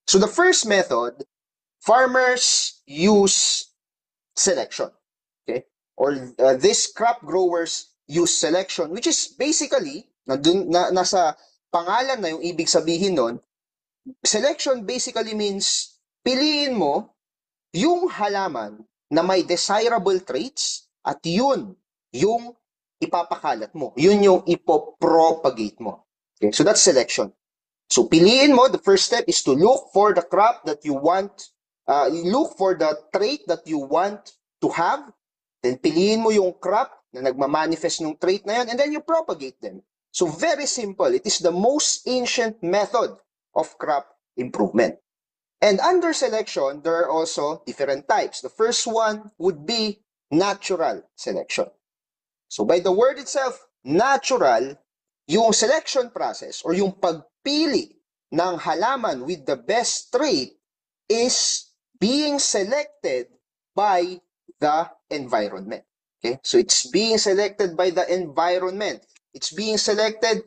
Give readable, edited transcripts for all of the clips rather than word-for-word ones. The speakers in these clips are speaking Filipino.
So the first method, farmers use selection, okay? Or these crop growers use selection, which is basically, nasa pangalan na yung ibig sabihin nun, selection basically means piliin mo yung halaman na may desirable traits at yun yung ipapakalat mo. Yun yung ipopropagate mo. Okay? So that's selection. So piliin mo, the first step is to look for the crop that you want, look for the trait that you want to have, then piliin mo yung crop na nagmamanifest ng trait na yun, and then you propagate them. So very simple. It is the most ancient method of crop improvement. And under selection, there are also different types. The first one would be natural selection. So by the word itself, natural, yung selection process or yung pagpili ng halaman with the best trait is being selected by the environment. Okay? So it's being selected by the environment. It's being selected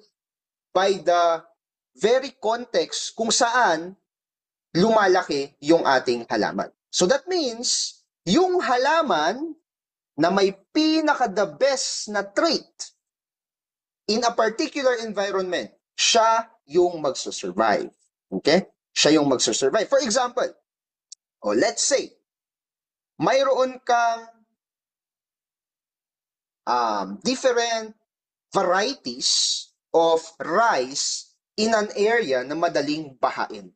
by the very context kung saan lumalaki yung ating halaman. So that means, yung halaman na may pinaka-the best na trait in a particular environment, siya yung magsusurvive. Okay? Siya yung magsusurvive. For example, let's say, mayroon kang different varieties of rice in an area na madaling bahain.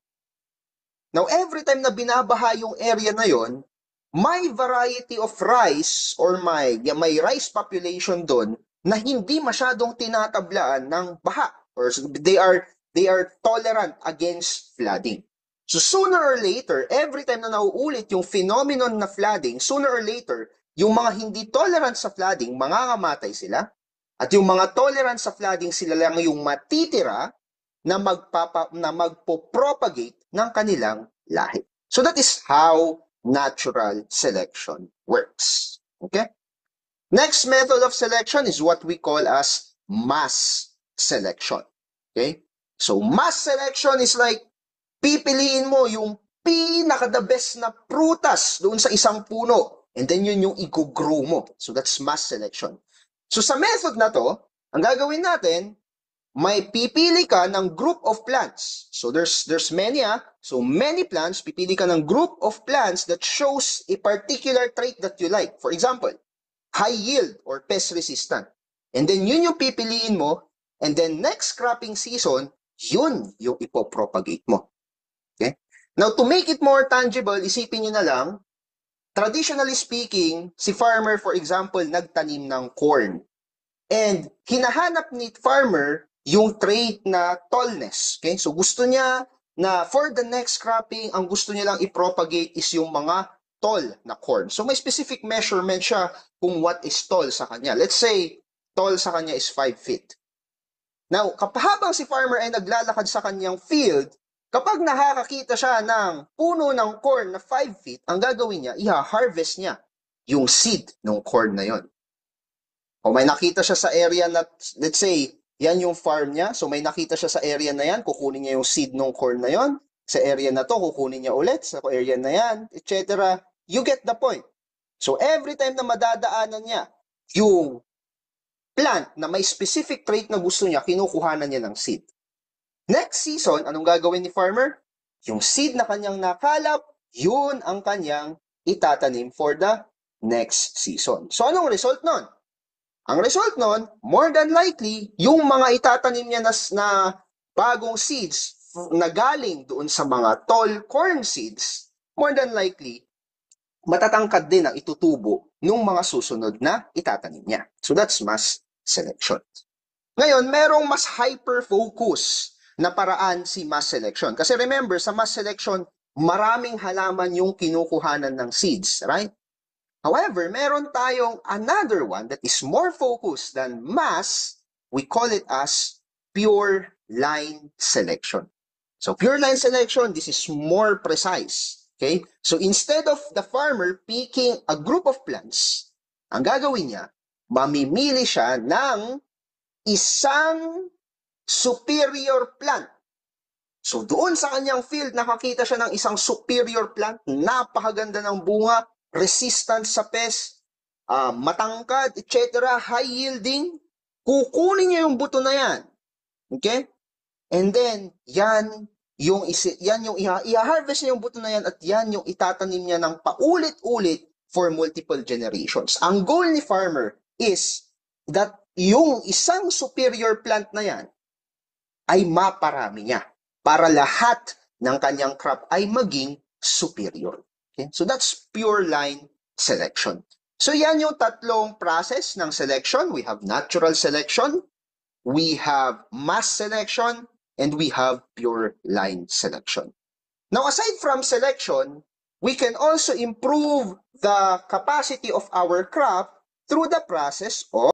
Now, every time na binabaha yung area na yon, may variety of rice or may rice population doon na hindi masyadong tinatablaan ng baha or they are tolerant against flooding. So sooner or later, every time na nauulit yung phenomenon na flooding, sooner or later, yung mga hindi tolerant sa flooding, mangangamatay sila. At yung mga tolerant sa flooding, sila lang yung matitira na magpo-propagate ng kanilang lahi. So that is how natural selection works. Okay? Next method of selection is what we call as mass selection. Okay? So mass selection is like pipiliin mo yung pinaka-the best na prutas doon sa isang puno and then yun yung i-grow mo. So that's mass selection. So sa method na to, ang gagawin natin, may pipili ka ng group of plants. So there's many So many plants, pipili ka ng group of plants that shows a particular trait that you like. For example, high yield or pest resistant. And then yun yung pipiliin mo and then next cropping season, yun yung ipopropagate mo. Okay? Now to make it more tangible, isipin nyo na lang, traditionally speaking, si farmer for example, nagtanim ng corn. And hinahanap ni farmer yung trait na tallness. Okay? So gusto niya na for the next cropping, ang gusto niya lang i-propagate is yung mga tall na corn. So may specific measurement siya kung what is tall sa kanya. Let's say, tall sa kanya is 5 feet. Now, habang si farmer ay naglalakad sa kanyang field, kapag nakakakita siya ng puno ng corn na 5 feet, ang gagawin niya, iha-harvest niya yung seed ng corn na yon. O may nakita siya sa area na, let's say, yan yung farm niya. So may nakita siya sa area na yan, kukunin niya yung seed ng corn na yon. Sa area na to, kukunin niya ulit. Sa area na yan, etc. You get the point. So every time na madadaanan niya yung plant na may specific trait na gusto niya, kinukuhanan niya ng seed. Next season, anong gagawin ni farmer? Yung seed na kanyang nakalap, yun ang kanyang itatanim for the next season. So anong result nun? Ang result nun, more than likely, yung mga itatanim niya na bagong seeds na galing doon sa mga tall corn seeds, more than likely, matatangkad din ang itutubo ng mga susunod na itatanim niya. So that's mass selection. Ngayon, merong mas hyper-focus na paraan si mass selection. Kasi remember, sa mass selection, maraming halaman yung kinukuhanan ng seeds, right? However, meron tayong another one that is more focused than mass. We call it as pure line selection. So pure line selection, this is more precise. Okay? So instead of the farmer picking a group of plants, ang gagawin niya, mamimili siya ng isang superior plant So doon sa kanyang field, nakakita siya ng isang superior plant, napakaganda ng bunga, resistant sa pest, matangkad, etc., high yielding. Kukunin niya yung buto na yan. Okay? And then, yan yung i-harvest niya yung buto na yan at yan yung itatanim niya ng paulit-ulit for multiple generations. Ang goal ni farmer is that yung isang superior plant na yan ay maparami niya para lahat ng kanyang crop ay maging superior. Okay? So that's pure line selection. So yan yung tatlong process ng selection. We have natural selection, we have mass selection, and we have pure line selection. Now, aside from selection, we can also improve the capacity of our crop through the process of